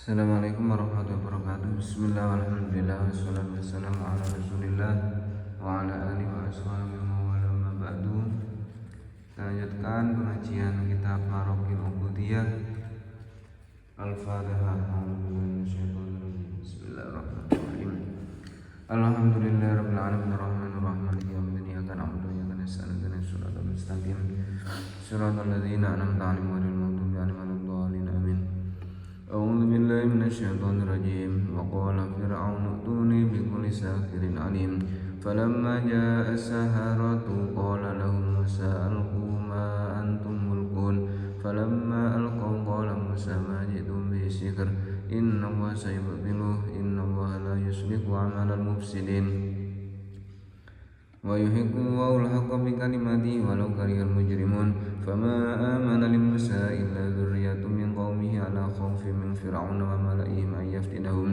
Assalamualaikum warahmatullahi wabarakatuh. Bismillah walhamdulillah wassalatu wassalamu ala rasulillah wa ala alihi wa ashabihi wa ala ma ba'du. Kita lanjutkan pengajian kitab Maraqil Ubudiyah. Al-Fatihah. Bismillahirrahmanirrahim. Alhamdulillahirabbil alamin arrahmanir rahim maliki yaumiddin iyyaka na'budu wa iyyaka nasta'in ihdinas siratal mustaqim siratal ladzina an'amta 'alaihim ghairil maghdubi 'alaihim waladdallin amin. أعوذ بالله من الشيطان الرجيم وقال فرعون ائتوني بكل ساحر عليم فلما جاء السحرة قال لهم موسى ألقوا ما أنتم ملقون فلما ألقوا قال موسى ما جئتم به سحر إن الله سيبطله إن الله لا يصلح عمل المفسدين ويحق الله الحق بكلماته ولو كره المجرمون فما آمن لموسى إلا ذرية من قومه على خوف من فرعون وملئهم أن يفتنهم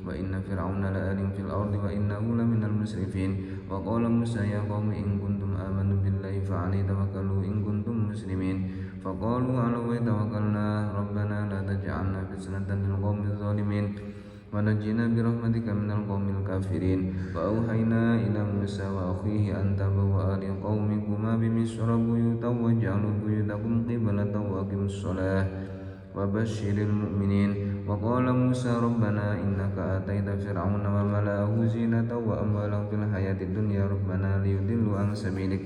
وإن فرعون لآل في الأرض وإنه لمن المسرفين وقال موسى يا قوم إن كنتم آمنوا بالله فعليه توكلوا إن كنتم مسلمين فقالوا على الله توكلنا ربنا لا تجعلنا فتنة للقوم الظالمين ونجنا برحمتك من القوم الكافرين وأوحينا إلى موسى وأخيه أن تبوأ لقومكما بمصر بيوتا واجعلوا بيوتكم قبلة وأقيموا الصلاة وبشر المؤمنين وقال موسى ربنا إنك آتيت فرعون وملأه زينة وأموالا في الحياة الدنيا ربنا ليضلوا عن سبيلك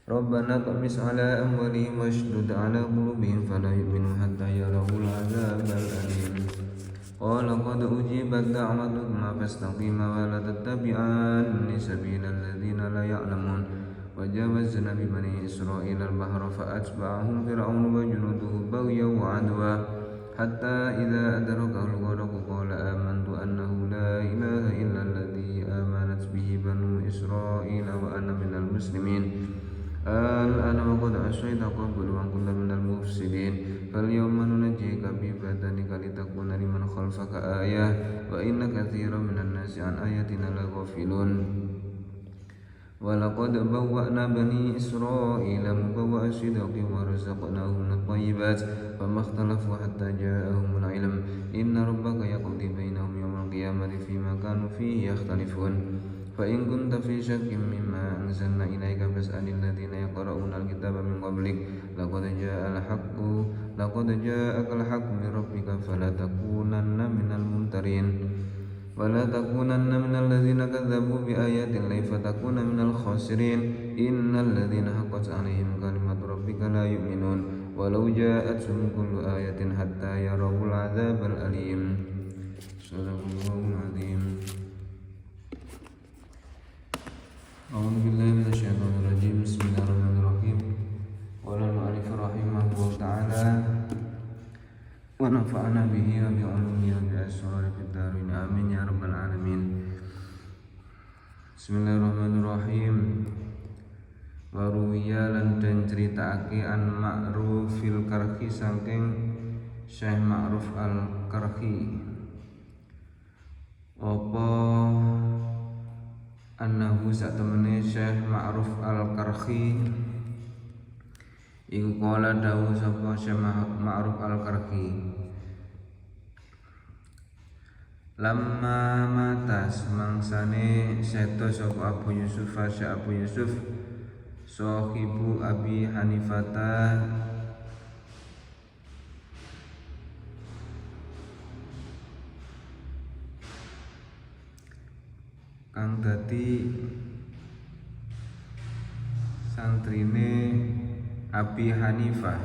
ربنا طمس على أموالهم واشدد على قلوبهم فلا يؤمنوا حتى يروا العذاب الأليم قال قد أجيبت دعوتكما فاستقيما ولا تتبعان سبيل الذين لا يعلمون وجاوزنا ببني إسرائيل البحر فأتبعهم فرعون وجنوده بغيا وعدوا حتى إذا أدركه الغرق قال آمنت أنه لا إله إلا الذي آمنت به بنو إسرائيل وأنا من المسلمين الآن وقد عصيت قبل وكنت من المفسدين فاليوم ننجيك ببدنك لتكون لمن خلفك آية وإن كثيرا من الناس عن آياتنا لغافلون ولقد بوأنا بني إسرائيل مبوأ صدق ورزقناهم من الطيبات فما اختلفوا حتى جاءهم العلم إن ربك يقضي بينهم يوم القيامة فيما كانوا فيه يختلفون فإن كنت في شك مما أنزلنا إليك فاسأل الذين يقرؤون الكتاب من قبلك لقد جاءك الحق من ربك فلا تكونن من الممترين ولا تكونن من الذين كذبوا بآيات الله فتكون من الخاسرين إن الذين حقت عليهم كلمة ربك لا يؤمنون ولو جاءتهم كل آية حتى يروا العذاب الأليم صدق الله العظيم. أعوذ بالله من الشيطان الرجيم بسم الله الرحمن الرحيم قال المؤلف رحمه الله تعالى ونفعنا به وبعلومه وبأسرار في الدارين آمين يا رب العالمين. Bismillahirrahmanirrahim. Waruwiya lan den critakake an Ma'rufil Karhi saking Syekh Ma'ruf Al-Karhi apa annahu satemene Syekh Ma'ruf Al-Karhi iku kala dawuh sapa Syekh Ma'ruf Al-Karhi lamma mata semangsane seto sapa Abu Yusuf Syekh Abu Yusuf sahibu Abi Hanifata kang dadi santrine Abi Hanifah.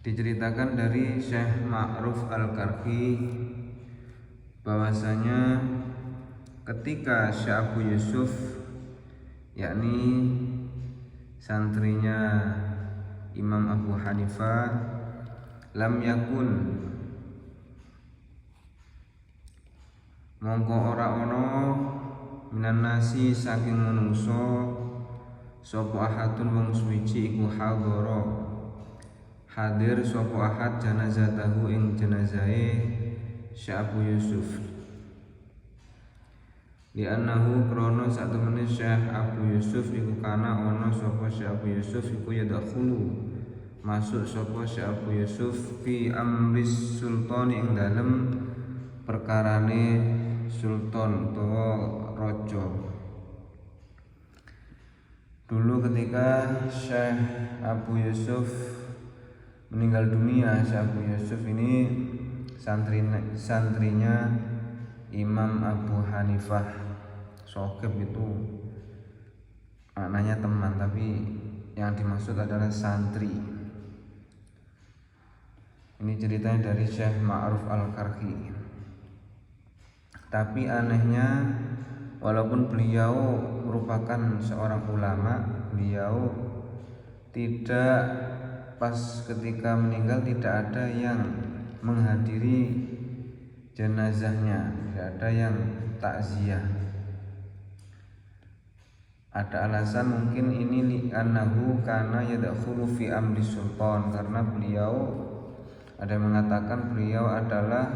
Diceritakan dari Syekh Ma'ruf Al-Karhi bahwasanya ketika Syekh Abu Yusuf yakni santrinya Imam Abu Hanifah lam yakun mongko ora ana minan nasi saking manungsa sapa ahadun wong suwiji iku hadara hadir sapa ahad janazatahu ing jenazahe Syekh Abu Yusuf li'annahu krana satemene Syekh Abu Yusuf iku kana ana sapa Syekh Abu Yusuf iku yadkhulu masuk sapa si Abu Yusuf fi amris sultani ing dalem perkarane sultan utawa raja. Dulu ketika Syekh Abu Yusuf meninggal dunia, Syekh Abu Yusuf ini santrinya Imam Abu Hanifah. Sokib itu maknanya teman, tapi yang dimaksud adalah santri. Ini ceritanya dari Syekh Ma'ruf Al-Karhi. Tapi anehnya, walaupun beliau merupakan seorang ulama, beliau tidak, pas ketika meninggal tidak ada yang menghadiri jenazahnya, tidak ada yang takziah. Ada alasan mungkin ini li'annahu kana yadkhulu fi amri sultan, karena beliau ada yang mengatakan beliau adalah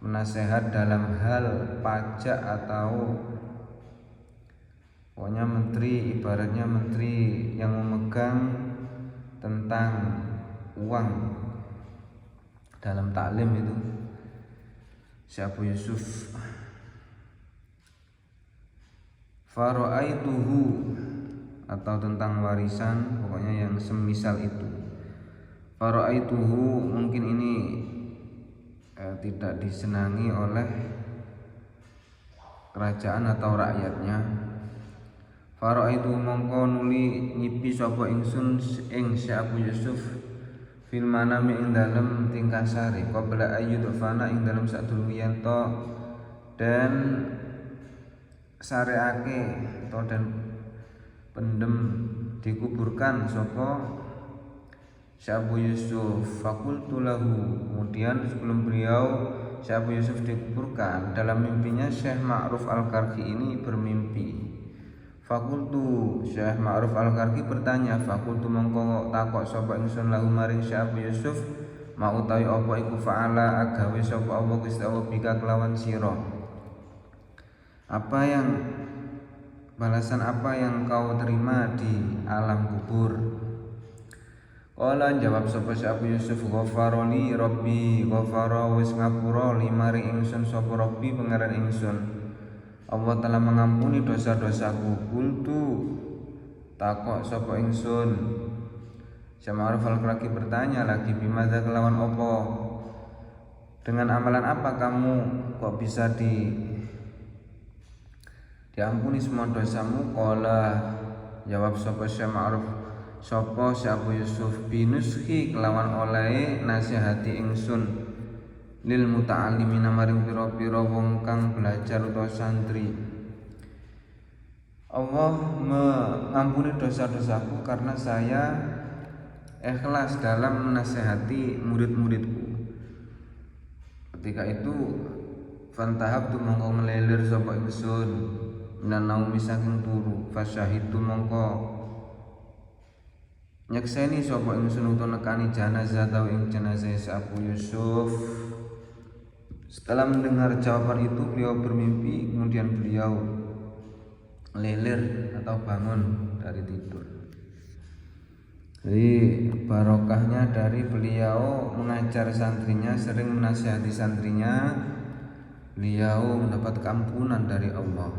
penasehat dalam hal pajak atau pokoknya menteri, ibaratnya menteri yang memegang tentang uang dalam taklim itu si Abu Yusuf. Fara'aituhu atau tentang warisan, pokoknya yang semisal itu. Fara'aituhu mungkin ini tidak disenangi oleh kerajaan atau rakyatnya. Fara'aituhu mongko nuli nyipi sapa ingsun ing si Abu Yusuf fil manami ing dalem tingkah sari qabla ayyudfana ing dalem sadurunge to dan sareake atau dan pendem dikuburkan sapa Syekh Abu Yusuf. Fakultu lahu, kemudian sebelum beliau Syekh Abu Yusuf dikuburkan, dalam mimpinya Syekh Ma'ruf Al-Karhi ini bermimpi. Fakultu, Syekh Ma'ruf Al-Karhi bertanya, fakultu mongko takok sapa ingsun lahu maring Syekh Abu Yusuf, mau utawi apa iku fa'ala agawe sapa Allah Gusti Allah bika kelawan sira. Apa yang balasan apa yang kau terima di alam kubur? Qala jawab sapa si Abu Yusuf, ghafaroli Rabbi, ghafara wis ngapura limari ingsun sapa Rabbi pangeran ingsun. Allah telah mengampuni dosa-dosaku. Kultu takok sapa ingsun. Syekh Ma'ruf Al-Karhi bertanya lagi, bimadza kelawan apa? Dengan amalan apa kamu kok bisa diampuni semua dosamu? Qala jawab sapa Syekh Ma'ruf, sapa Syekh Abu Yusuf, binuski kelawan oleh nasihati ingsun lil muta'allimina maring pira-pira wong kang belajar utawa santri. Allah mengampuni dosa-dosaku karena saya ikhlas dalam menasihati murid-muridku. Ketika itu fantahabtu mongko melelir sapa ingsun minan naumi saking turu, fasyahidtu mongko nyekseni sapa ingsun utawa nekani jenazah atau ing jenazah Abu Yusuf. Setelah mendengar jawaban itu beliau bermimpi, kemudian beliau lelir atau bangun dari tidur. Jadi barokahnya dari beliau mengajar santrinya, sering menasihati santrinya, beliau mendapat keampunan dari Allah.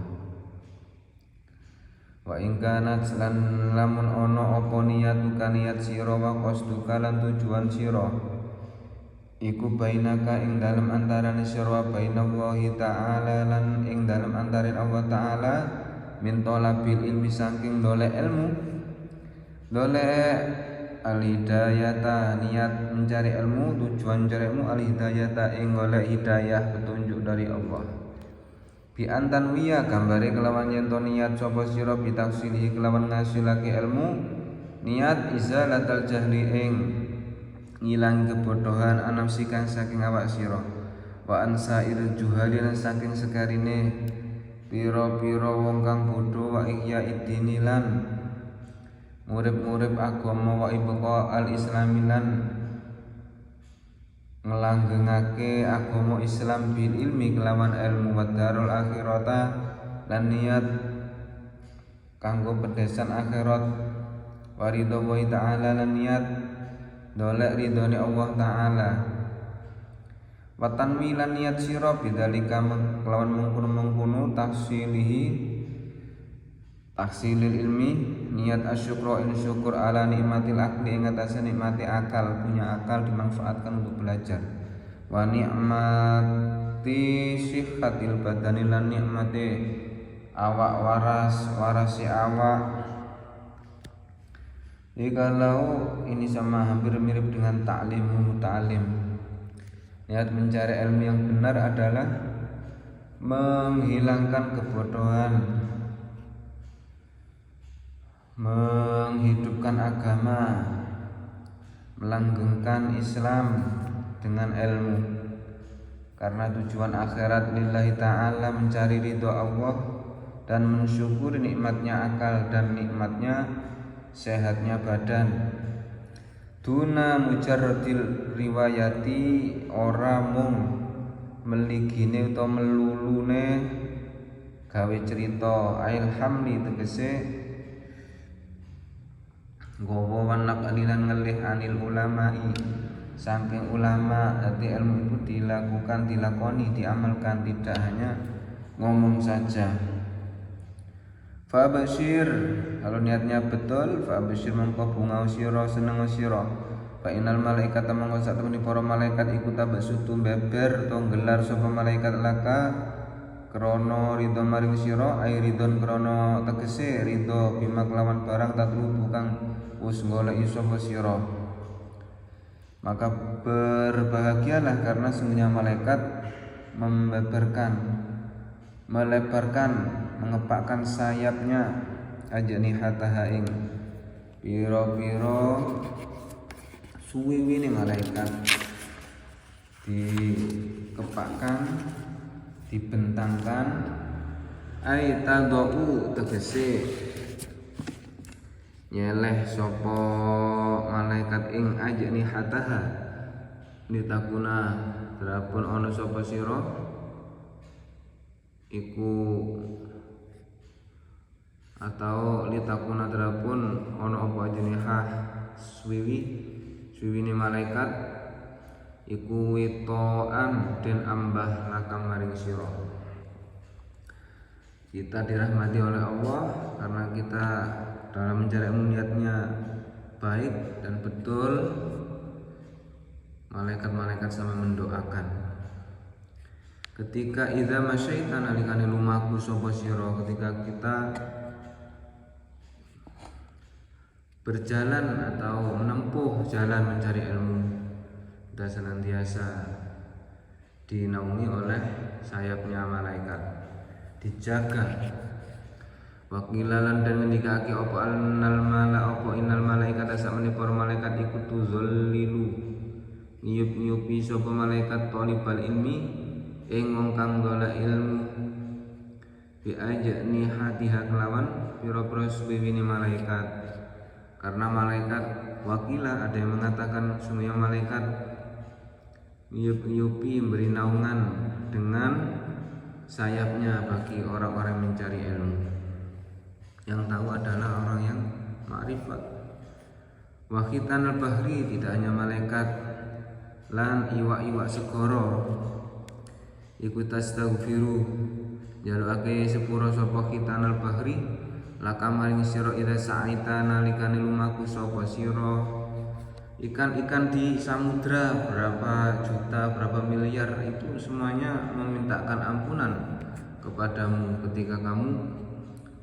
Wa in kanat lan lamun ana apa niyatuka niat sira wa qasduka lan tujuan sira iku bainaka ing dalem antarane sira bainallahi ta'ala lan ing dalem antarin Allah Ta'ala min talabil ilmi saking dolek ilmu, dolek al-hidayata niat mencari ilmu, tujuan mencari ilmu al-hidayata ing golek hidayah petunjuk dari Allah. Bi antan wiya gambare kelawan yen to niat sapa sira bitaksilihi kelawan ngasilake ilmu, niat izalatal jahli ing ngilang kebodohan anafsi kang saking awak sira, wa ansair juhali lan saking sekarine pira-pira wong kang bodho, wa ihya idini lan murib-murib agama, wa ibqa al-islami lan ngelanggengake agama Islam bil ilmi kelawan ilmu, wa darul akhirata lan niat kanggo pedesan akhirat, wa ridha wa ta'ala lan niat dolek ridhone Allah taala. Wa tanwilan niat sira bidzalika kelawan mengkono-mengkono tahsilil ilmi niat asyukra in syukur ala nikmatil akli ing atase nikmati akal, punya akal dimanfaatkan untuk belajar. Wa nikmati sihhatil badani lan nikmati awak warasi awak. Jadi kalau ini sama hampir mirip dengan ta'lim. Niat mencari ilmu yang benar adalah menghilangkan kebodohan, menghidupkan agama, melanggengkan Islam dengan ilmu. Karena tujuan akhirat lillahi ta'ala mencari ridho Allah dan mensyukuri nikmatnya akal dan nikmatnya sehatnya badan. Duna mujarradil riwayati ora mung meligine utawa melulune gawe cerita ail hamli tegese gowo wanak alilan ngelih anil ulama'i saking ulama. Dadi ilmu itu dilakoni, diamalkan, tidak hanya ngomong saja. Fa basyir, kalau niatnya betul, fa basyir mongko bunga sira seneng sira. Fa innal malaikata mongko sak temeni para malaikat iku tabasutu beber to gelar sapa malaikat laka krana ridho maring sira, ai ridhon krana tegese ridho bima kelawan barang tatlubu kang wis goleki sapa sira. Maka berbahagialah karena sungguhnya malaikat melebarkan, mengepakkan sayapnya ajnihataha ing pira-pira suwiwine malaikat, dikepakkan, dibentangkan. Ai tadau tegese nyeleh sapa malaikat ing ajnihataha litakuna drapun ana sapa sira iku atau litakuna drapun ana apa ajnihah swiwine malaikat iku witoan den ambah lakang maring sira. Kita dirahmati oleh Allah karena kita dalam mencari ilmu niatnya baik dan betul. Malaikat-malaikat sama mendoakan. Ketika idza masyaita nalikane lumaku sapa sira, ketika kita berjalan atau menempuh jalan mencari ilmu, kita senantiasa dinaungi oleh sayapnya malaikat, dijaga. Wakilalan dan ngendikake apa innal malaikata sakmene para malaikat iku tuzallilu ngiyup-ngiyupi sapa malaikat thalibal ilmi ing wong kang golek ilmu bi ajni hatiha kelawan pira-pira suwiwine malaikat. Karena malaikat wakila ada yang mengatakan semuanya malaikat ngiyup-ngiyupi memberi naungan dengan sayapnya bagi orang-orang yang mencari ilmu. Yang tahu adalah orang yang ma'rifat. Wa khitanal bahri, tidak hanya malaikat lan iwa-iwa segara iku tastaghfiru jalukake sepura sapa khitanal bahri laka maring sira ida sa'ita nalikane lumaku sapa sira. Ikan-ikan di samudra berapa juta, berapa miliar itu semuanya memintakan ampunan kepadamu ketika kamu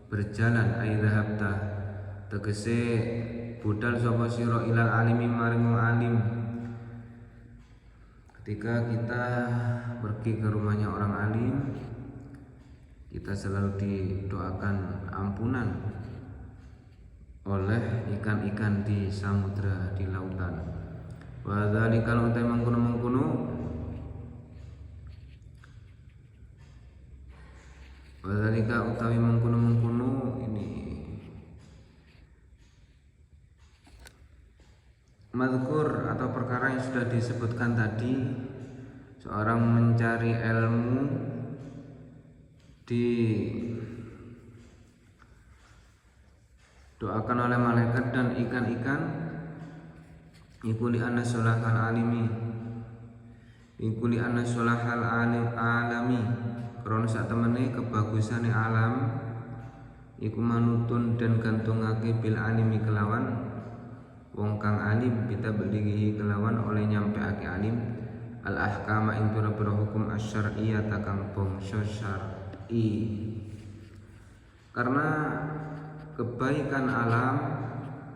berjalan. Aidzahabta tegese budal sapa sira ilal alimi maring alim. Ketika kita pergi ke rumahnya orang alim, kita selalu didoakan ampunan oleh ikan-ikan di samudra, di lautan. Wa dzalika utai mengkono-mengkono Wadhalika utawi mengkono-mengkono ini mazkur atau perkara yang sudah disebutkan tadi. Seorang mencari ilmu didoakan oleh malaikat dan ikan-ikan iku li anna sulahal alami krana sak temene kebagusane alam iku manutun dan gantungake bil alimi kelawan wong kang alim kita belighi kelawan oleh nyampeake alim al ahkama ing pira-pira hukum asyariyah kang bangsa syar'i. Karena kebaikan alam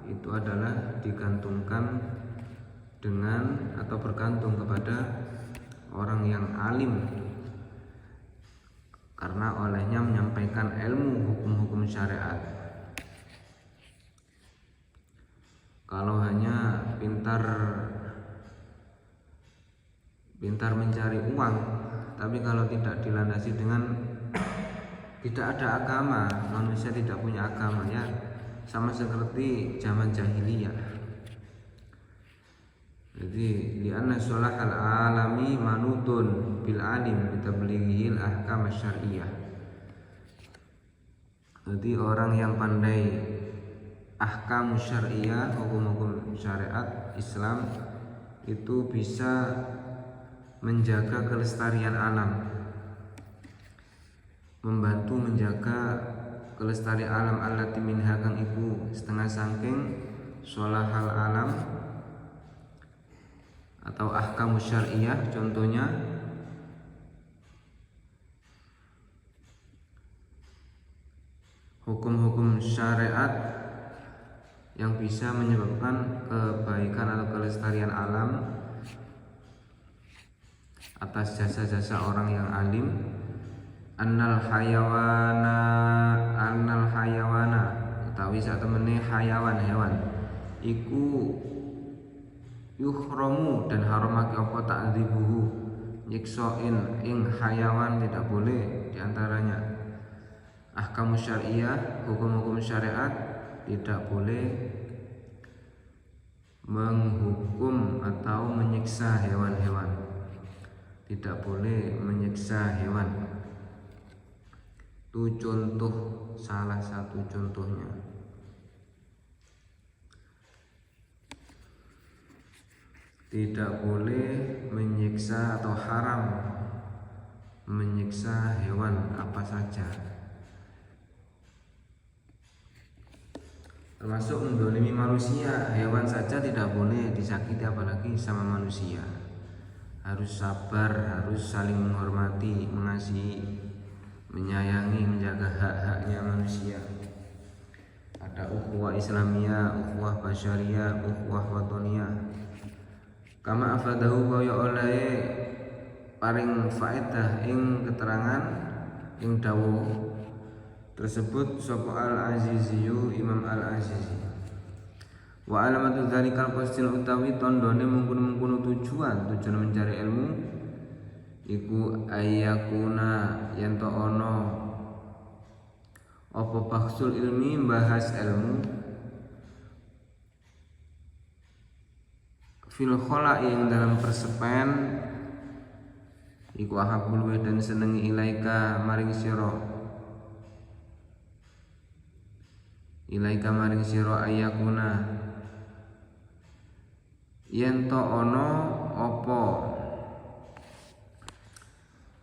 itu adalah digantungkan dengan atau bergantung kepada orang yang alim, karena olehnya menyampaikan ilmu hukum-hukum syariat. Kalau hanya pintar mencari uang, tapi kalau tidak dilandasi dengan tidak ada agama, manusia tidak punya agama, ya sama seperti zaman jahiliyah. Jadi lianna sulahal alami manutun bil alim bitablighil ahkam syar'iyyah. Jadi orang yang pandai ahkam syar'iyyah, hukum-hukum syariat Islam itu bisa menjaga kelestarian alam, membantu menjaga kelestarian alam allati minha kang iku setengah saking sulahal alam atau ahkam syar'iyyah. Contohnya hukum-hukum syariat yang bisa menyebabkan kebaikan atau kelestarian alam atas jasa-jasa orang yang alim. Annal hayawana utawi sak temene hewan iku yuhramu dan haramake apa ta'dzibuhu nyiksain ing hayawan tidak boleh. Diantaranya ahkam syar'iyyah, hukum-hukum syariat tidak boleh menghukum atau menyiksa hewan-hewan, tidak boleh menyiksa hewan. Itu contoh, salah satu contohnya. Tidak boleh menyiksa atau haram menyiksa hewan apa saja, termasuk mendolimi manusia. Hewan saja tidak boleh disakiti, apalagi sama manusia. Harus sabar, harus saling menghormati, mengasihi, menyayangi, menjaga hak-haknya manusia. Ada ukhuwah Islamiyah, ukhuwah basyariyah, ukhuwah watoniyah. Kama afadahu kaya oleh paring faedah ing keterangan ing dawuh tersebut sapa Al-Aziziyu Imam Al-Azizi. Wa alamatu dzalikal qasdil utawi tandane mungkun-mungkun tujuan mencari ilmu iku ayakuna yen to ana apa bahsul ilmi, bahas ilmu fil khola'i yang dalam persepen iku ahabul dan senengi ilaika maring sira ayakuna yen to ana apa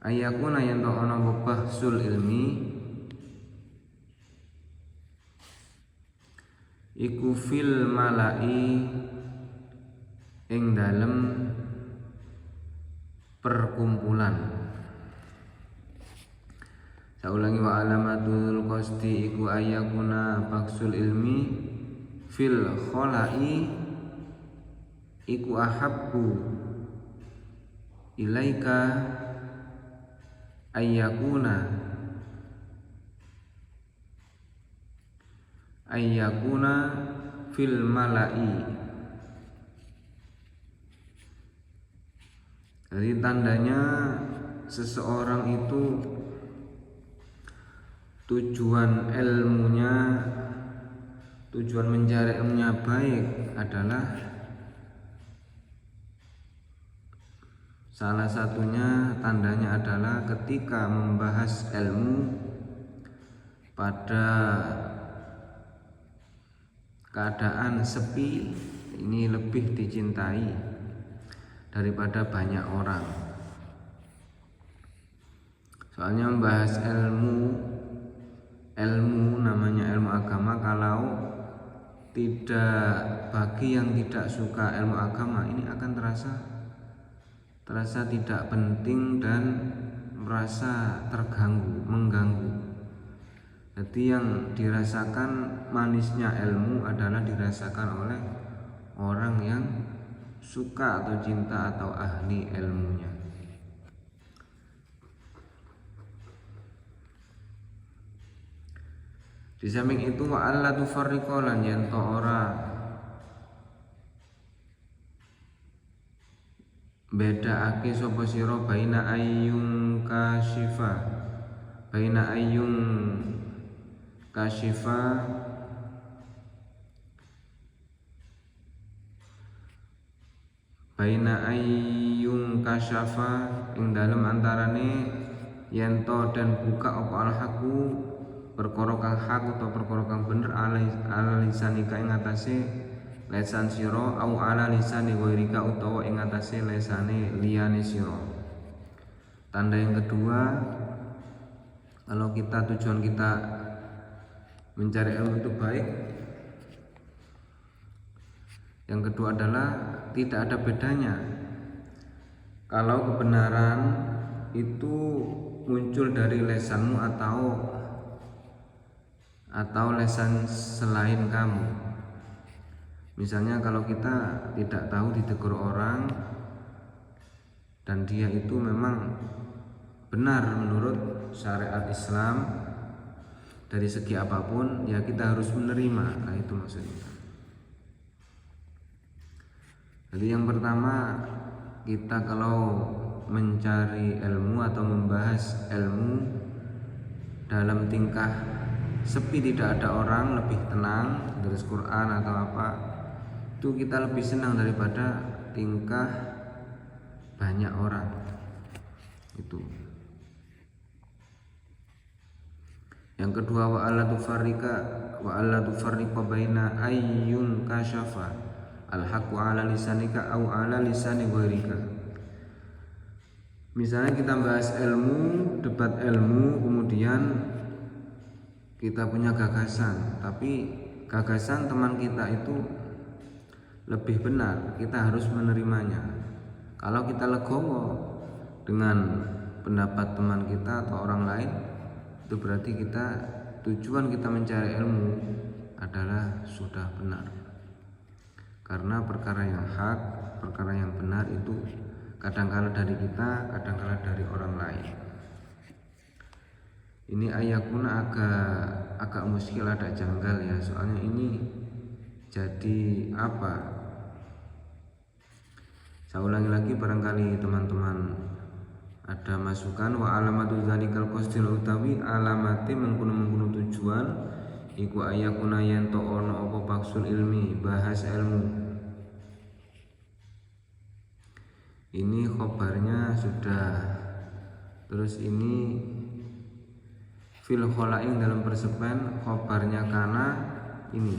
ayakuna yen to ana bahsul ilmi iku fil malai ing dalem perkumpulan. Saulangi wa alamatul qasdi iku ayakuna baksul ilmi fil khola'i iku ahabbu ilaika ayakuna fil mala'i. Jadi tandanya seseorang itu tujuan mencari ilmunya baik adalah salah satunya, tandanya adalah ketika membahas ilmu pada keadaan sepi ini lebih dicintai daripada banyak orang. Soalnya membahas ilmu namanya ilmu agama, kalau tidak, bagi yang tidak suka ilmu agama ini akan terasa tidak penting dan merasa mengganggu. Jadi yang dirasakan manisnya ilmu adalah dirasakan oleh orang yang suka atau cinta atau ahli ilmunya. Di samping itu wa alla tufarriqa lan yen to ora bedakake sapa sira baina ayyung kasyifa baina ayyung kasyafa ing dalem antarane yen to dan buka apa al-haqu perkara kang hak utawa perkara kang bener ala lisanika ing atase lesan sira au ala lisani ghairika utawa ing atase lesane liyane sira. Tanda yang kedua, kalau tujuan kita mencari ilmu itu baik, yang kedua adalah tidak ada bedanya kalau kebenaran itu muncul dari lesanmu atau lesan selain kamu. Misalnya kalau kita tidak tahu ditegur orang dan dia itu memang benar menurut syariat Islam dari segi apapun, ya kita harus menerima. Nah itu maksudnya. Jadi yang pertama, kita kalau mencari ilmu atau membahas ilmu dalam tingkah sepi tidak ada orang, lebih tenang, terus Quran atau apa, itu kita lebih senang daripada tingkah banyak orang. Itu. Yang kedua, wa alla tufarriqa baina ayyun kasyafa al-haqqu ala lisanika au ala lisani ghairika. Misalnya kita bahas ilmu, debat ilmu, kemudian kita punya gagasan, tapi gagasan teman kita itu lebih benar, kita harus menerimanya. Kalau kita legowo dengan pendapat teman kita atau orang lain, itu berarti tujuan kita mencari ilmu adalah sudah benar. Karena perkara yang hak, perkara yang benar itu kadang-kala dari kita, kadang-kala dari orang lain. Ini ayakuna agak muskil, ada janggal ya, soalnya ini jadi apa? Saya ulangi lagi, barangkali teman-teman ada masukan. Wa alamatu zalikal qasdil utawi alamate mengkono tujuan iku ayakuna yen to ono apa baksul ilmi, bahas ilmu. Ini khobarnya sudah, terus ini fil kholaing dalam persepen, khobarnya kana ini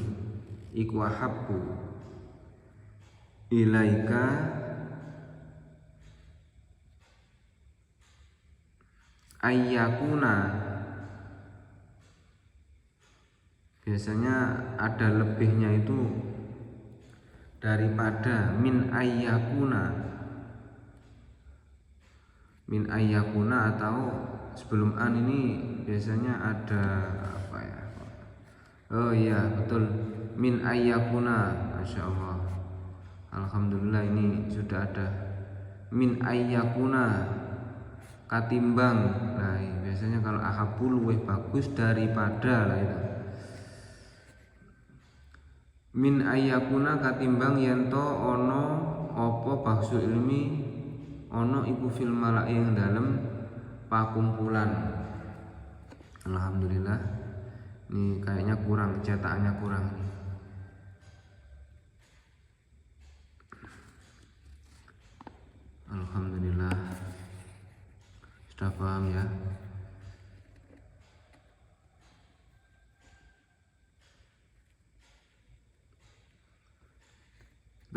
iku ahabbu ilaika ayyakuna. Biasanya ada lebihnya itu daripada min ayyakuna atau sebelum an ini biasanya ada apa ya? Oh iya betul, min ayyakuna. Masya Allah, alhamdulillah ini sudah ada min ayyakuna katimbang. Nah biasanya kalau ahabul luwih bagus daripada lah itu. Min ayyakuna katimbang yanto ono opo baksu ilmi ono iku fil malai yang dalam pakumpulan. Alhamdulillah, ini kayaknya kurang, cetakannya kurang nih. Alhamdulillah, sudah paham ya.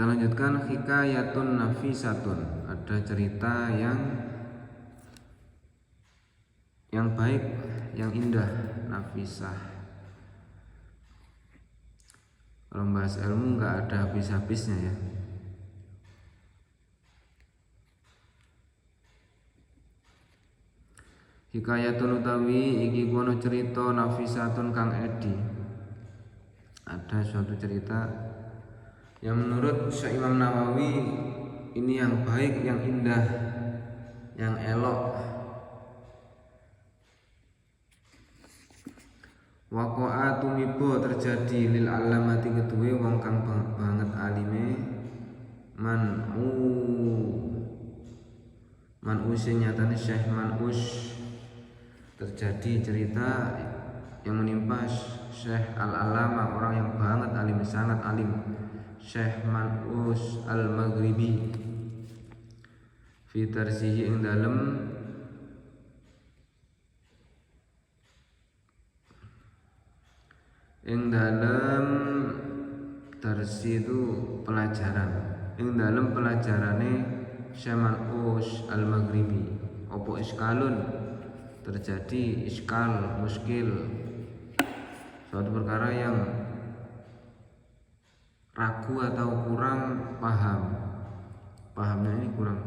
Kita lanjutkan hikayatun nafisatun. Ada cerita yang baik, yang indah, nafisah. Kalau bahas ilmu nggak ada habis-habisnya ya. Hikayatun utawi iki kono cerita nafisatun kang edi. Ada suatu cerita yang menurut Syekh Imam Nawawi ini yang baik, yang indah, yang elok. Waqa'a tumibo terjadi lil alamati keduwe wong kang banget alime man'u sing nyatane Syekh Man'us. Terjadi cerita yang menimpa Syekh Al-Alama, orang yang banget alim, sangat alim, Syekh Man'us Al-Maghribi, fi tarsihi ing dalem tarsi itu pelajaran, ing dalem pelajarane Syekh Man'us Al-Maghribi. Opo iskalun, terjadi iskal, muskil, suatu perkara yang ragu atau kurang paham. Pahamnya ini kurang.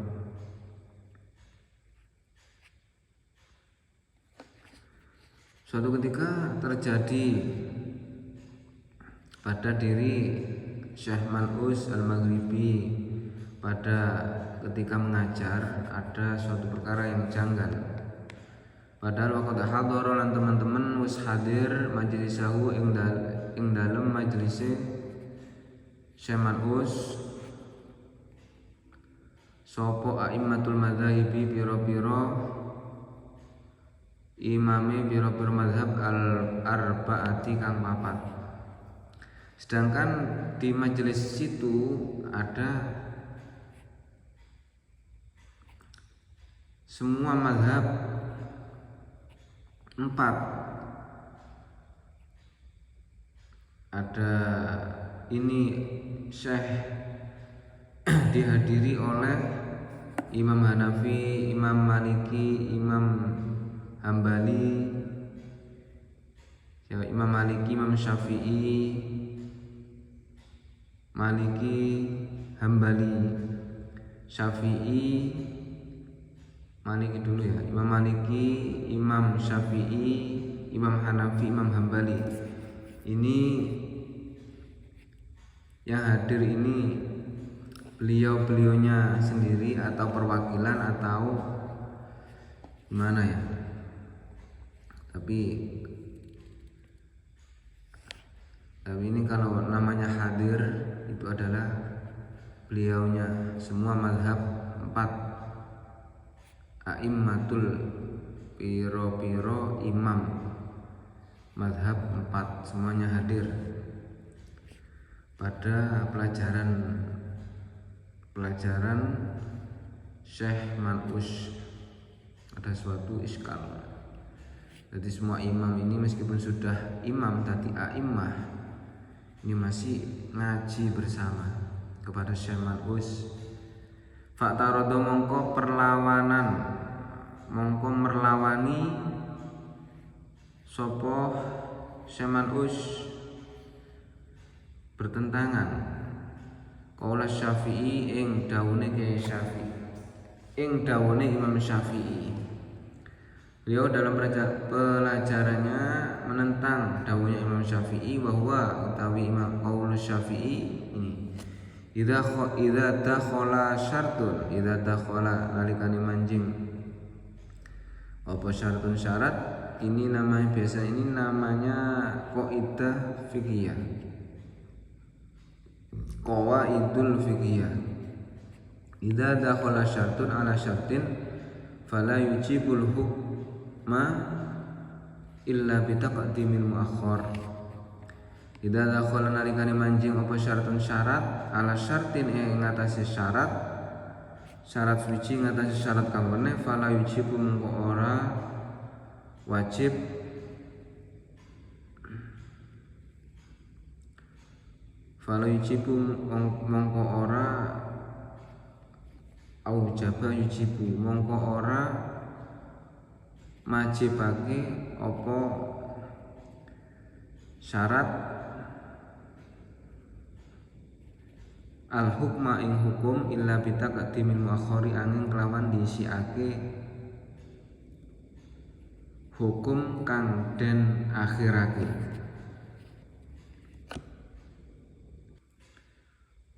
Suatu ketika terjadi pada diri Syekh Man'us Al-Maghribi, pada ketika mengajar ada suatu perkara yang janggal. Padahal waqad hadara lan teman-teman wis hadir majlisahu ing dalem majlise Syekh Man'us sapa a'immatul madzahibi pira-pira imame pira-pira mazhab al-arba'ati kang papat. Sedangkan di majelis situ ada semua mazhab 4. Ada ini Syekh dihadiri oleh Imam Hanafi, Imam Maliki, Imam Hambali, Imam Maliki, Imam Syafi'i, Maliki, Hambali, Syafi'i, Maliki dulu ya, Imam Maliki, Imam Syafi'i, Imam Hanafi, Imam Hambali. Ini yang hadir ini beliau-beliaunya sendiri atau perwakilan atau gimana ya. Tapi ini kalau namanya hadir itu adalah beliaunya, semua mazhab 4. A'immatul piro-piro imam mazhab 4 semuanya hadir pada pelajaran Syekh Man'us. Ada suatu iskal. Jadi semua imam ini meskipun sudah imam tadi a'immah, ini masih ngaji bersama kepada Syekh Man'us. Faktarodo mongko merlawani sopo Syekh Man'us bertentangan qaula Syafi'i ing dawuhe Kyai Syafi'i, ing dawuhe Imam Syafi'i. Beliau dalam pelajarannya menentang dawuhnya Imam Syafi'i bahwa utawi Imam qaul Syafi'i ini idza dakhala nalikane manjing apa syaratun syarat, ini namanya biasa, ini namanya qaidah fikih, qawaidul fikih. Idza dakhala syartun ala syartin fala yujibul hukma illa bi taqdimil muakhkhar. Idza dakhala nalikane manjing apa syaratun syarat ala syartin ing ngatasi syarat suci ngatasi syarat kang weneh fala yujibu mengko ora wajib Fala yujibu mongko ora aujaba yujibu mongko ora majibake apa syarat al hukma ing hukum illa bitaqdimil muakhkhari angin kelawan diisiake hukum kang den akhirake.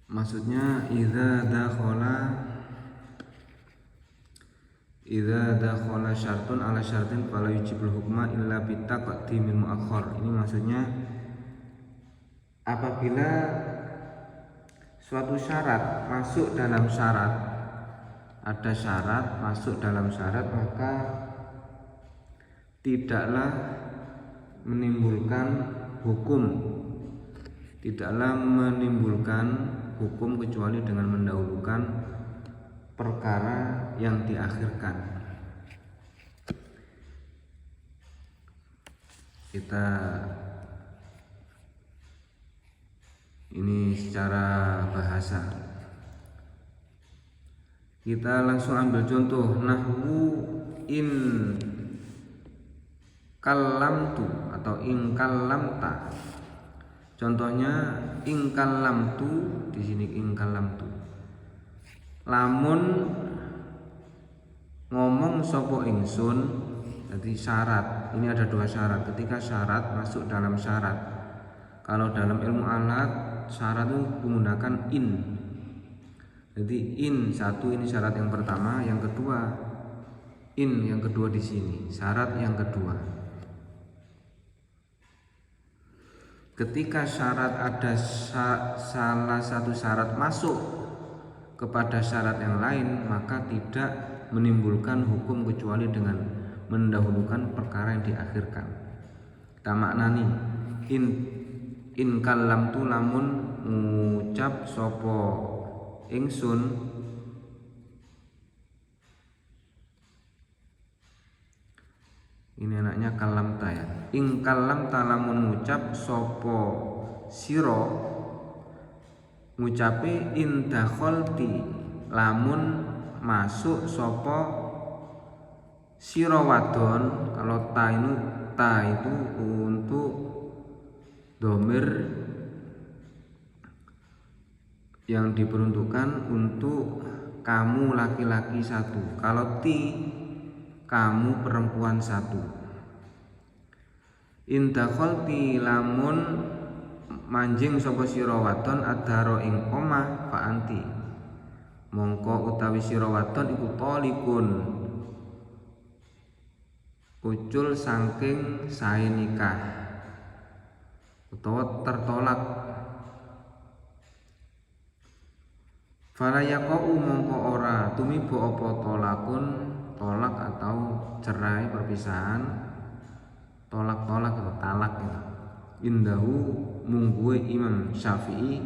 Maksudnya idza dakhala syartun ala syartin fala yujibul hukma illa bitaqdimil muakhkhar. Ini maksudnya apabila suatu syarat masuk dalam syarat, ada syarat masuk dalam syarat, maka tidaklah menimbulkan hukum kecuali dengan mendahulukan perkara yang diakhirkan. Kita ini secara bahasa. Kita langsung ambil contoh nahwu in kallamtu atau in kallamta. Contohnya in kallamtu, di sini in kallamtu. Lamun ngomong sapa ingsun, jadi syarat. Ini ada dua syarat. Ketika syarat masuk dalam syarat. Kalau dalam ilmu alat syarat itu menggunakan in. Jadi in satu ini syarat yang pertama, yang kedua in yang kedua di sini syarat yang kedua. Ketika syarat ada salah satu syarat masuk kepada syarat yang lain, maka tidak menimbulkan hukum kecuali dengan mendahulukan perkara yang diakhirkan. Kita maknani in kallamtu lamun ngucap sapa ingsun ini anaknya kalamta ya. In kallamta lamun ngucap sapa sira ngucape in dakhalti lamun masuk sapa sira wadon. Kalau ta itu untuk dhamir yang diperuntukkan untuk kamu laki-laki satu. Kalau ti kamu perempuan satu. In dakhalti lamun manjing sapa sira wadon adharo ing omah fa anti mongko utawi sira wadon iku talikun ucul saking sae nikah utawa tertolak. Fala yaqau mongko ora tumiba apa tolakun tolak atau cerai perpisahan, tolak atau talak gitu. Indahu mungguwe Imam Syafi'i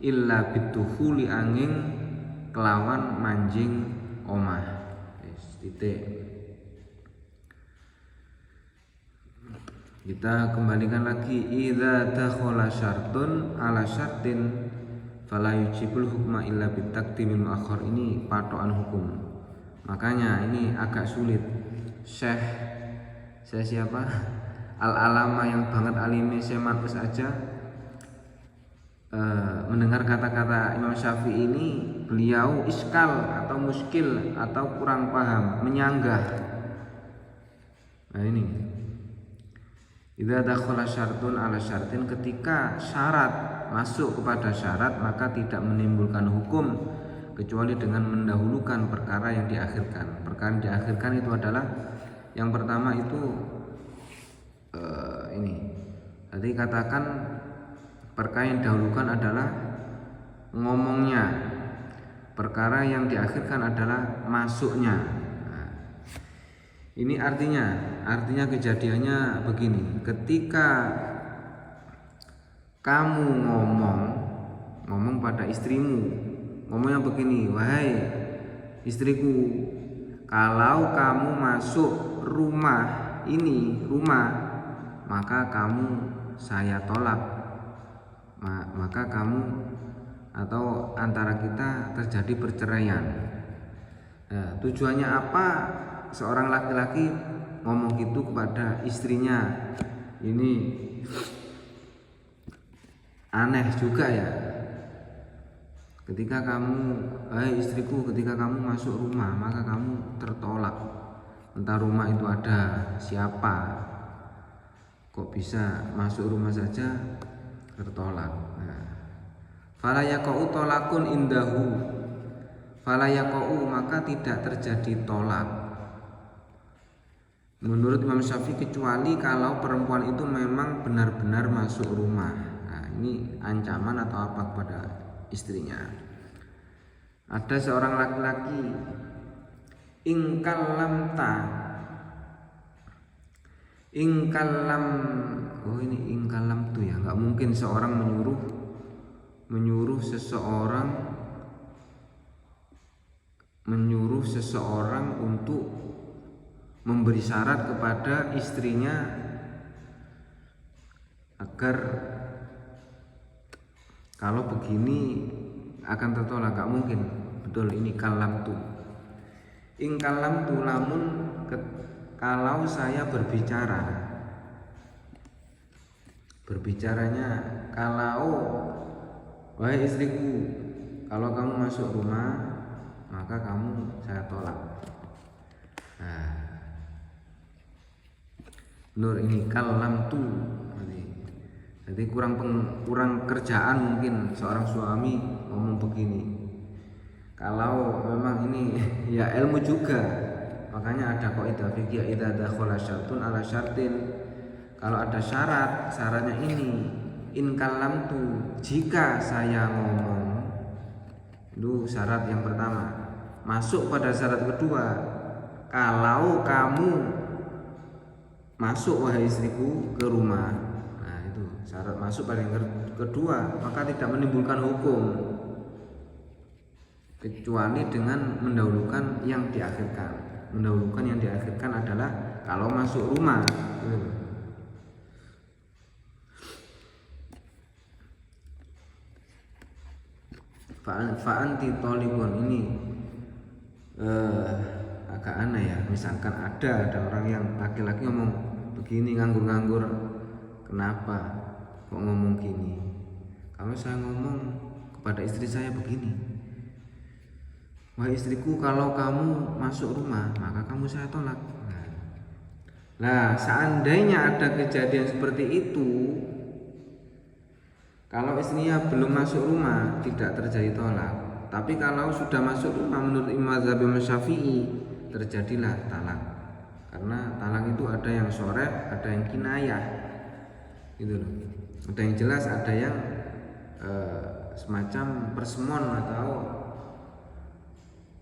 illa bituhuli angin kelawan manjing omah. Titik. Kita kembalikan lagi idza dakhala syartun ala syartin fala yujibul hukma illa bitaqdimil muakhkhar. Ini patokan hukum. Makanya ini agak sulit. Syekh siapa? Al-alama yang banget alime semantis aja mendengar kata-kata Imam Syafi'i ini beliau iskal atau muskil atau kurang paham, menyanggah. Nah ini idza dakhala syartun ala syartin, ketika syarat masuk kepada syarat maka tidak menimbulkan hukum kecuali dengan mendahulukan perkara yang diakhirkan. Perkara yang diakhirkan itu adalah yang pertama itu ini. Jadi katakan perkara yang didahulukan adalah ngomongnya, perkara yang diakhirkan adalah masuknya. Nah, ini artinya kejadiannya begini. Ketika kamu ngomong pada istrimu, ngomongnya begini, wahai istriku, kalau kamu masuk rumah ini, maka kamu saya tolak. maka kamu atau antara kita terjadi perceraian. Nah, tujuannya apa seorang laki-laki ngomong gitu kepada istrinya? Ini aneh juga ya. Ketika kamu, istriku, ketika kamu masuk rumah maka kamu tertolak. Entah rumah itu ada siapa, kok bisa masuk rumah saja tertolak. Fala yaqau tolakun indahu. Fala yaqau, maka tidak terjadi tolak menurut Imam Syafi'i kecuali kalau perempuan itu memang benar-benar masuk rumah. Nah, ini ancaman atau apa kepada istrinya. Ada seorang laki-laki ingkalam tuh ya, nggak mungkin seorang menyuruh seseorang untuk memberi syarat kepada istrinya agar kalau begini akan tertolak, nggak mungkin. Betul, ini kalam tuh. Ingkalam tuh lamun kalau saya berbicaranya kalau wahai istriku, kalau kamu masuk rumah maka kamu saya tolak. Nah, nur ini kalam tuh. Jadi kurang kerjaan mungkin seorang suami ngomong begini. Kalau memang ini ya ilmu juga, makanya ada kaidah fikih idza dakhala syartun ala syartin. Kalau ada syaratnya ini in kalam tuh, jika saya ngomong, itu syarat yang pertama. Masuk pada syarat kedua, kalau kamu masuk wahai istriku ke rumah. Nah, itu syarat masuk pada yang kedua, maka tidak menimbulkan hukum kecuali dengan mendahulukan yang diakhirkan. Mendahulukan yang diakhirkan adalah kalau masuk rumah. Fa'anti tolibun, ini agak aneh ya. Misalkan ada orang yang laki-laki ngomong begini nganggur-nganggur, kenapa kok ngomong gini? Kalau saya ngomong kepada istri saya begini, wahai istriku, kalau kamu masuk rumah maka kamu saya tolak. Nah, seandainya ada kejadian seperti itu, kalau istrinya belum masuk rumah tidak terjadi tolak. Tapi kalau sudah masuk rumah menurut mazhab Imam Syafi'i terjadilah talak. Karena talak itu ada yang syoreh, ada yang kinayah, gitu loh. Ada yang jelas, ada yang semacam persemon atau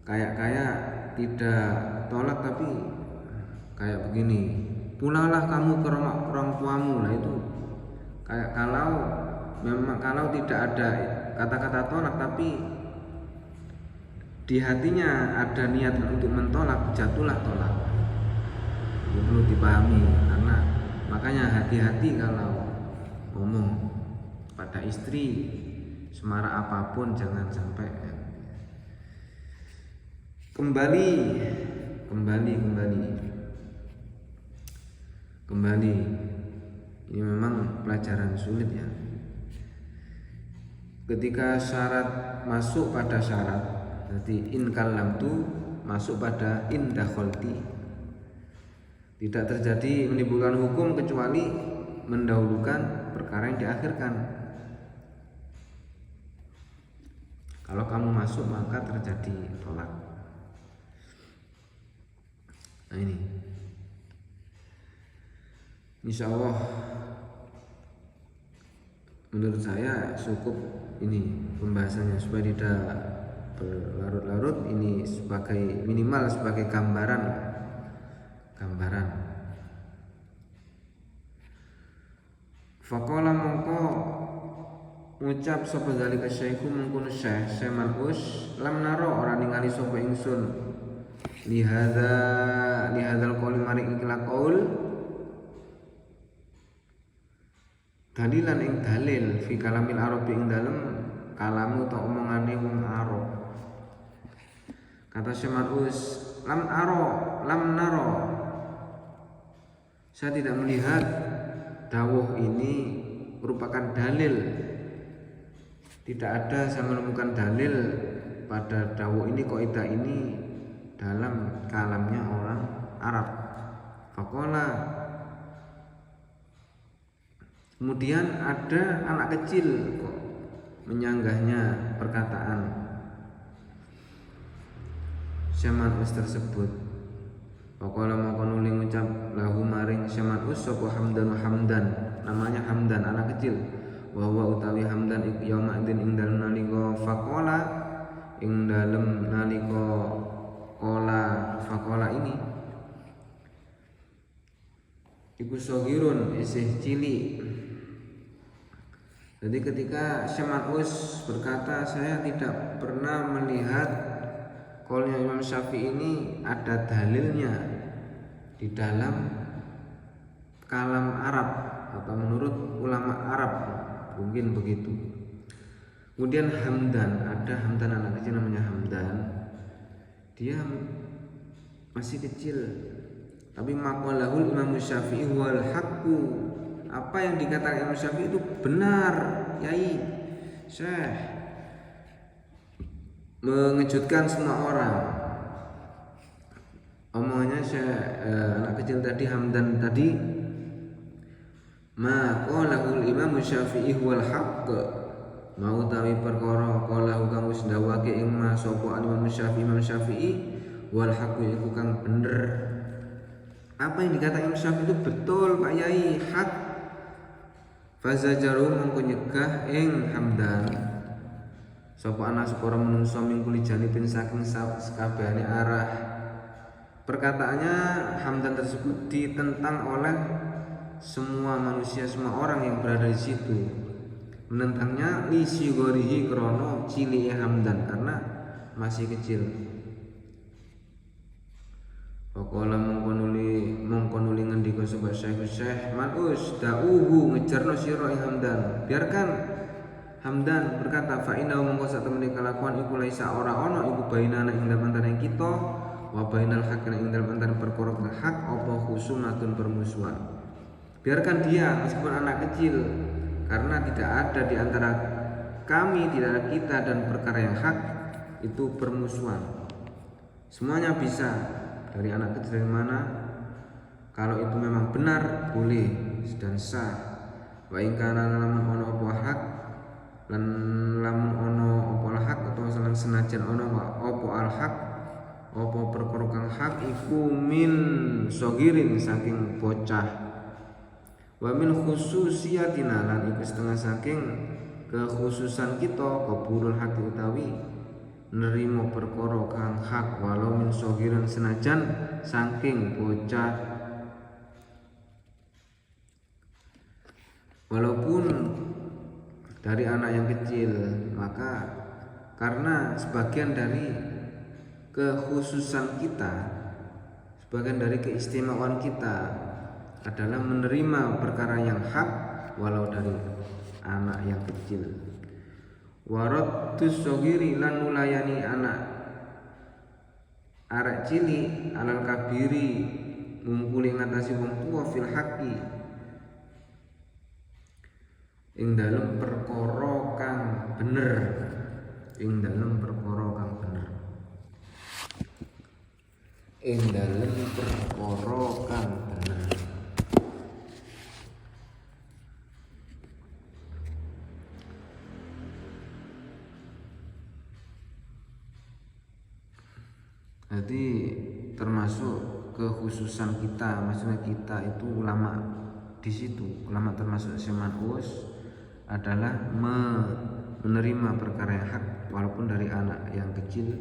kayak tidak tolak tapi kayak begini, pulanglah kamu ke rumah orang tuamu. Nah, itu kayak kalau tidak ada kata-kata tolak tapi di hatinya ada niat untuk mentolak, jatuhlah tolak. Itu perlu dipahami, karena makanya hati-hati kalau ngomong pada istri, semarak apapun jangan sampai. Kembali. Ini memang pelajaran sulit ya. Ketika syarat masuk pada syarat, jadi in kalamtu masuk pada in dakhalti, tidak terjadi menimbulkan hukum kecuali mendahulukan perkara yang diakhirkan. Kalau kamu masuk maka terjadi tolak. Nah, ini insya Allah menurut saya cukup ini pembahasannya supaya tidak berlarut-larut. Ini sebagai minimal sebagai gambaran. Faqala mongko ngucap sapa zalika syaikhku mengkono syekh manus lam naro ora ningali sapa ingsun lihadzal qauli mari ikhla qaul dalilan ing dalil fi kalamil Arabi ing dalem kalamu ta omongane wong Arab. Kata Syekh lam naro, saya tidak melihat dawuh ini merupakan dalil. Tidak ada saya menemukan dalil pada dawuh ini, kaidah ini dalam kalamnya orang Arab. Faqala, kemudian ada anak kecil kok menyanggahnya perkataan Syekh tersebut. Faqala maka nuli ngucap lahu maring Syekh sapa Hamdan, namanya Hamdan, anak kecil. Wa huwa utawi Hamdan yauma idin ing dalem nalika faqala ing dalem nalika faqala ini iku sohirun isih cilik. Jadi ketika Syekh berkata, saya tidak pernah melihat qaulnya Imam Syafi'i ini ada dalilnya di dalam kalam Arab atau menurut ulama Arab, mungkin begitu. Kemudian Hamdan, ada Hamdan anak kecil namanya Hamdan, dia masih kecil, tapi maqalahul Imam Syafi'i wal haqqu, apa yang dikatakan Imam Syafi'i itu benar, yai Syekh, mengejutkan semua orang. Omongannya anak kecil tadi, Hamdan tadi, maqalahul Imam Syafi'i wal haqq, mau tawi perkara qalahu kang wis ndawake ing ma sapa Imam Syafi'i wal haqq iku kang bener. Apa yang dikatakan Imam Syafi'i itu betul Pak Yai, hak. Fazajaru mongko nyegah ing Hamdan sapa ana separa menungso mingkuli janibin saking sakabehane arah. Perkataannya Hamdan tersebut ditentang oleh semua manusia, semua orang yang berada di situ. Menentangnya li sigorihi krono cilike Hamdan karena masih kecil. Faqala mongko nuli ngendika sapa Syekh Manus da'uhu ngejarno sira ing Hamdan. Biarkan Hamdan berkata, fa inna mongko sak temene kelakuan iku laisa ora ana iku bainana ing dalem antaraning kita wa bainal haqqi ing dalem antaraning perkara hak apa khusumatun permusuhan. Biarkan dia meskipun anak kecil, karena tidak ada di antara kami, tidak ada kita dan perkara yang hak itu permusuhan. Semuanya bisa. Dari anak kecil dari mana, kalau itu memang benar boleh dan sah. Wa in kana lamun ono apa hak lan lamun ono apa hak atau senajan ono apa al hak apa perkara kang hak iku min sogirin saking bocah, wa min khususiyatina lan iku setengah saking kekhususan kita kabulul hak utawi nerimo perkara kang hak walau min sogiran senajan saking bocah, walaupun dari anak yang kecil. Maka karena sebagian dari kekhususan kita, sebagian dari keistimewaan kita adalah menerima perkara yang hak walau dari anak yang kecil. Waradtus sogiri lan nulayani anak arek cilik alal kabiri ngumpuli ngatasi wong tua fil haqqi ing dalem perkara kang bener, ing dalem perkara kang bener, ing dalem perkara kang bener. Jadi termasuk kekhususan kita, maksudnya kita itu ulama di situ, ulama termasuk Semanus adalah menerima perkara yang hak walaupun dari anak yang kecil.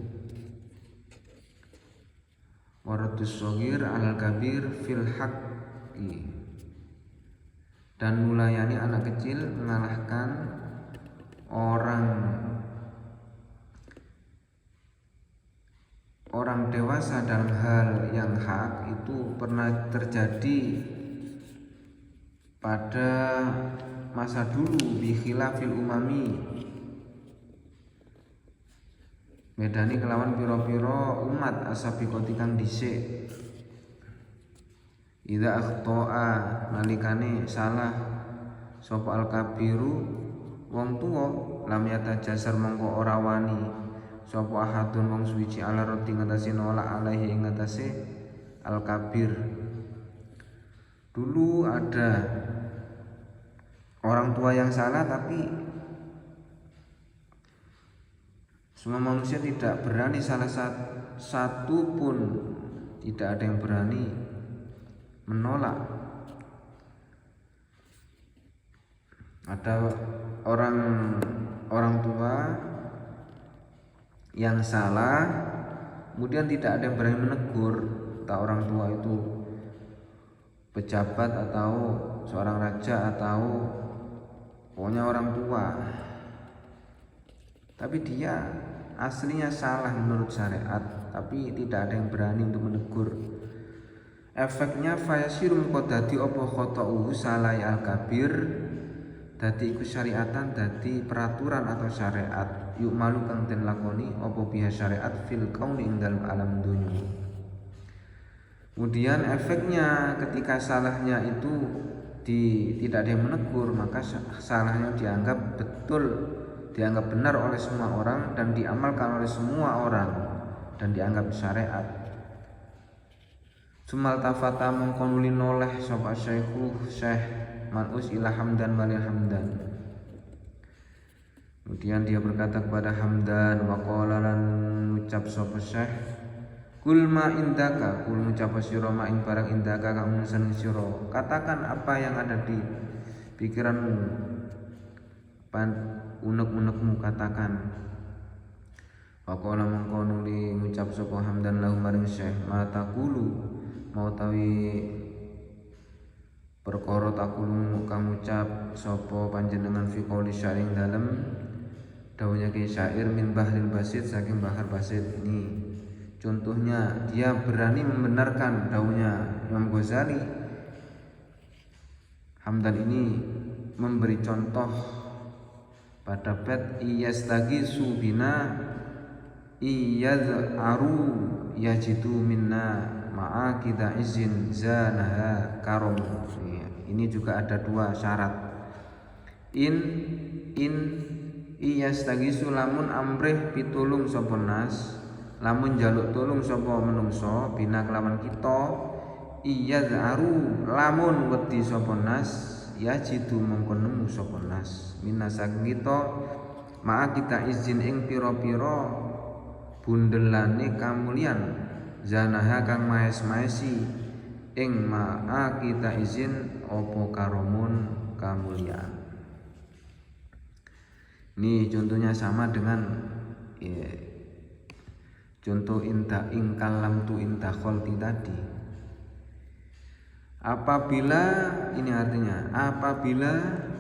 Waradus sogir alal kabir fil haqqi, dan mulayani anak kecil mengalahkan orang dewasa dalam hal yang hak itu pernah terjadi pada masa dulu bi khilafil umami bedani kelawan piro-piro umat asabiqati kang dhisik idza akhta'a nalikane salah sapa al kabiru wong tuwa lam yatajasar mongko ora wani sapa ahadun wong suci ala roti ngatasi nolak alaihi ing ngatasi al kabir. Dulu ada orang tua yang salah tapi semua manusia tidak berani, salah satu pun tidak ada yang berani menolak. Ada orang tua yang salah, kemudian tidak ada yang berani menegur. Entah orang tua itu pejabat atau seorang raja atau pokoknya orang tua, tapi dia aslinya salah menurut syariat, tapi tidak ada yang berani untuk menegur. Efeknya fayasirul qadati opo khota'uhu salai al kabir dadi iku syariatan, dadi peraturan atau syariat yuk malu kang den lakoni opo biha syariat fil kauni ing dalam alam dunia. Kemudian efeknya ketika salahnya itu tidak ada yang menegur, maka salahnya dianggap betul, dianggap benar oleh semua orang dan diamalkan oleh semua orang dan dianggap syariat. Sumal tafata mongkonuli noleh sapa syekhu syekh manus ila Hamdan wali Hamdan. Kemudian dia berkata kepada Hamdan wa qala lan ucap sapa syekh kul ma indaka, kul ngucap sira ma ing barang indaka kang unsen sira, katakan apa yang ada di pikiranmu, unek-unekmu katakan. Faqala mongko nuli ngucap sapa Hamdan lahu maring syekh ma taqulu, mau tawi perkara takulu kang ngucap sapa panjenengan fi qouli syaring dalem dawuhnya ki syair min bahril basit, saking bahar basit ini. Contohnya dia berani membenarkan dawuhnya Imam Ghazali. Hamdan ini memberi contoh pada bait iyastagisu bina iyad'aru yajidu minna ma'a kita izin zanaha karom. Ini juga ada dua syarat. In iyastagisu lamun amrih pitulung sapa nas, lamun jaluk tulung sapa menungso bina kelawan kita, iya zaru lamun wedi sapa nas, ya jidu mongko nemu sapa nas minna saking kita maa kita izin ing pira-pira bundelane kamulyan zanaha kang maes-maesi ing maa kita izin opo karomun kamulyan. Ini contohnya sama dengan contoh inta ingkalam tu inta kholti tadi. Apabila, ini artinya apabila,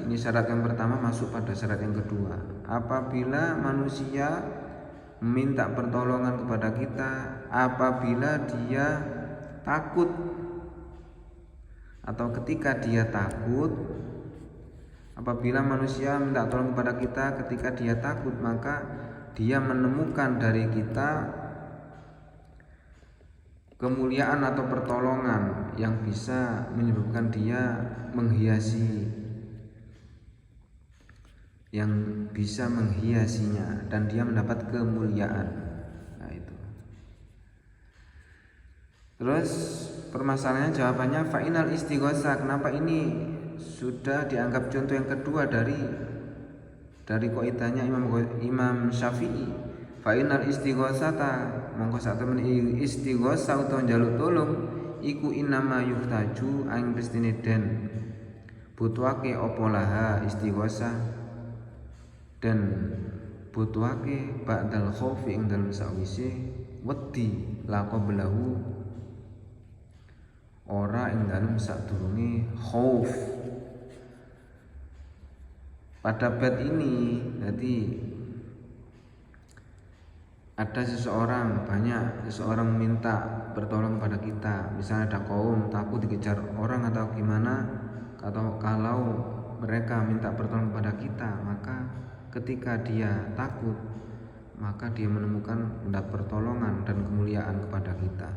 ini syarat yang pertama masuk pada syarat yang kedua. Apabila manusia meminta pertolongan kepada kita, apabila dia takut atau ketika dia takut, apabila manusia minta tolong kepada kita ketika dia takut, maka dia menemukan dari kita kemuliaan atau pertolongan yang bisa menyebabkan dia menghiasi, yang bisa menghiasinya dan dia mendapat kemuliaan. Nah itu. Terus permasalahannya, jawabannya fa'inal istighosah. Kenapa ini sudah dianggap contoh yang kedua dari kaidahnya Imam Syafi'i. Fa'inal istighosata, mongko sak temen istighosah utawa njaluk tolong iku innama yuhtaju aing pestine den butuhake apa laha istighosah dan butuhake ba'dal khaufi ing dalem sawise wedi laqablahu ora ing dalem sadurunge khauf. Pada bait ini jadi ada seseorang minta bertolong pada kita, misalnya ada kaum takut dikejar orang atau gimana, atau kalau mereka minta pertolongan kepada kita, maka ketika dia takut, maka dia menemukan mendapat pertolongan dan kemuliaan kepada kita.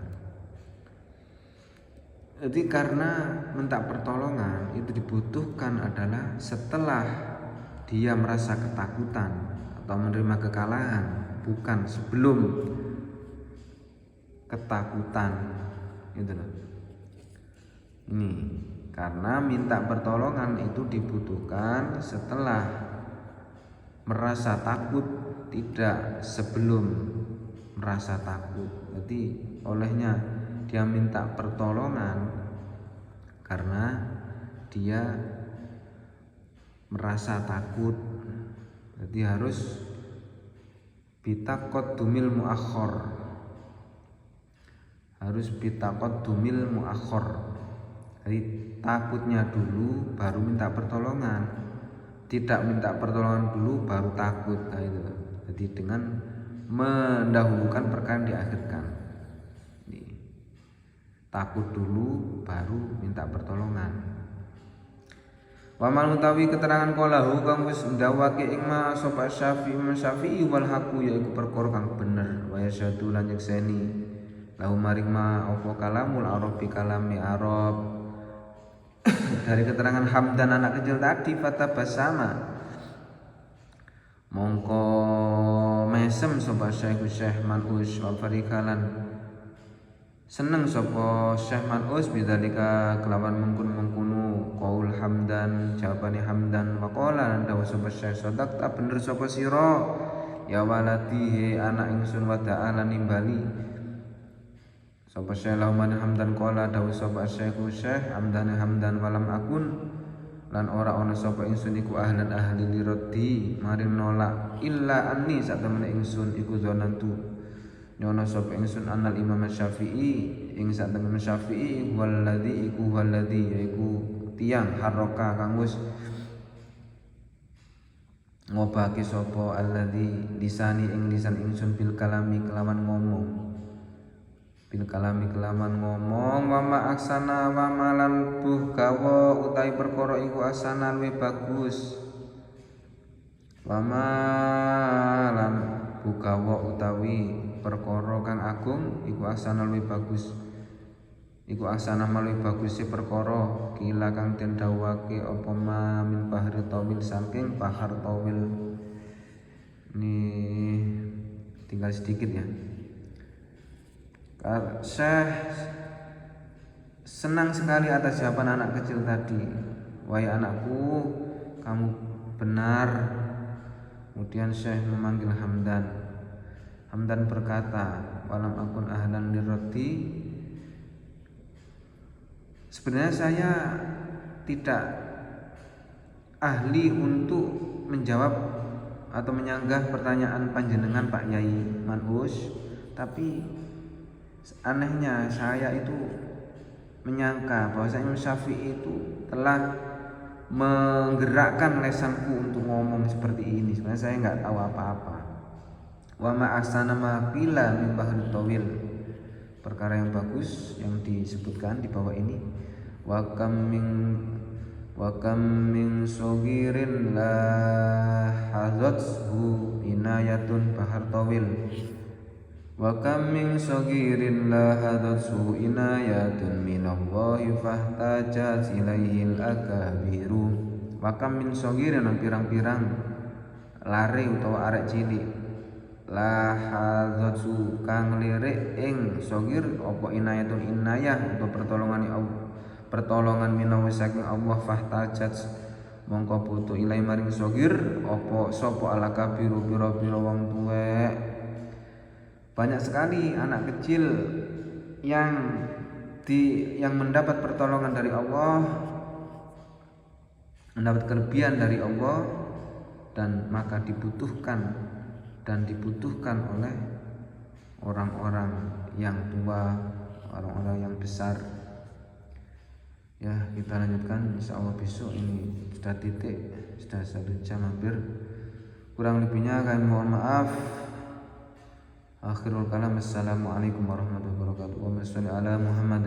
Jadi karena minta pertolongan itu dibutuhkan adalah setelah dia merasa ketakutan atau menerima kekalahan, bukan sebelum ketakutan, gitu loh. Ini karena minta pertolongan itu dibutuhkan setelah merasa takut, tidak sebelum merasa takut. Jadi olehnya dia minta pertolongan karena dia merasa takut. Jadi harus bitaqaddumil muakhkhar, harus bitaqaddumil muakhkhar. Jadi takutnya dulu baru minta pertolongan, tidak minta pertolongan dulu baru takut. Nah, itu. Jadi dengan mendahulukan perkara yang diakhirkan. Takut dulu baru minta pertolongan. Wa man utawi keterangan qalahu kang wis ndawake ing ma sapa Syafi'i wal haqu yaiku perkara kang bener wa yasyadu lan nyekseni lahu maring ma apa kalamul arabi kalami arab. Dari keterangan Hamdan anak kecil tadi fatabasama mongko mesem sapa Syekh Man'us wa farikalan seneng sapa Syekh Man'us bidzalika kelawan mengkunu qaul Hamdan jawabane Hamdan wa qala dawu sapa Syekh sadaqta bener sapa sira ya waladi anak ingsun wa ta'ala nimbali sapa Syekh Lauman Hamdan qala dawu sapa Syekh Hamdan walam akun lan ora ana sapa ingsun iku ahlan ahli liraddi maring nolak illa anni sak temene ingsun iku zonantu nyono sapa ingsun anal Imam Syafi'i ing sak temene Syafi'i walladzi yaiku tiyang haroka kang wis ngobaki sapa alladzi lisani ing lisan ingsun bil kalami kelawan ngomong wa ma aksana wa malan buh gawa utawi perkara iku asana luwih bagus wa malan buh gawa utawi perkara kang agung iku asana luwih bagus iku asana luwih bagus si perkara kila kang den dawuhake apa ma min bahri tawil saking bahar tawil. Ini tinggal sedikit ya. Syekh senang sekali atas jawaban anak kecil tadi. Wahai anakku, kamu benar. Kemudian Syekh memanggil Hamdan. Hamdan berkata, walam akun ahlan lirraddi. Sebenarnya saya tidak ahli untuk menjawab atau menyanggah pertanyaan panjenengan Pak Yai Man'us, tapi anehnya saya itu menyangka bahwa Imam Syafi'i itu telah menggerakkan lesanku untuk ngomong seperti ini. Sebenarnya saya nggak tahu apa-apa. Wa ma ahsana ma qila min bahri tawil. Perkara yang bagus yang disebutkan di bawah ini. Wa kam min sogirin la hazathu inayatun bahar tawil. Wa kam min sagirin la hadatsu inayatun minallahi fahtajat ilaihil akabiru. Wa kam min sagirin pirang-pirang lare utawa arek cilik la hadatsu kang lirik ing sagir apa inayatun inayah utawa pertolongan minallahi saking Allah fahtajat mongko butuh ilaih maring sagir apa sapa alakabiru pira-pira wong tuwek. Banyak sekali anak kecil yang mendapat pertolongan dari Allah, mendapat kelebihan dari Allah, dan maka dibutuhkan oleh orang-orang yang tua, orang-orang yang besar. Ya, kita lanjutkan insyaallah besok. Ini sudah titik, sudah 1 jam hampir. Kurang lebihnya kami mohon maaf. Akhirul kalam, assalamualaikum warahmatullahi wabarakatuh. Wa sallallahu ala Muhammad.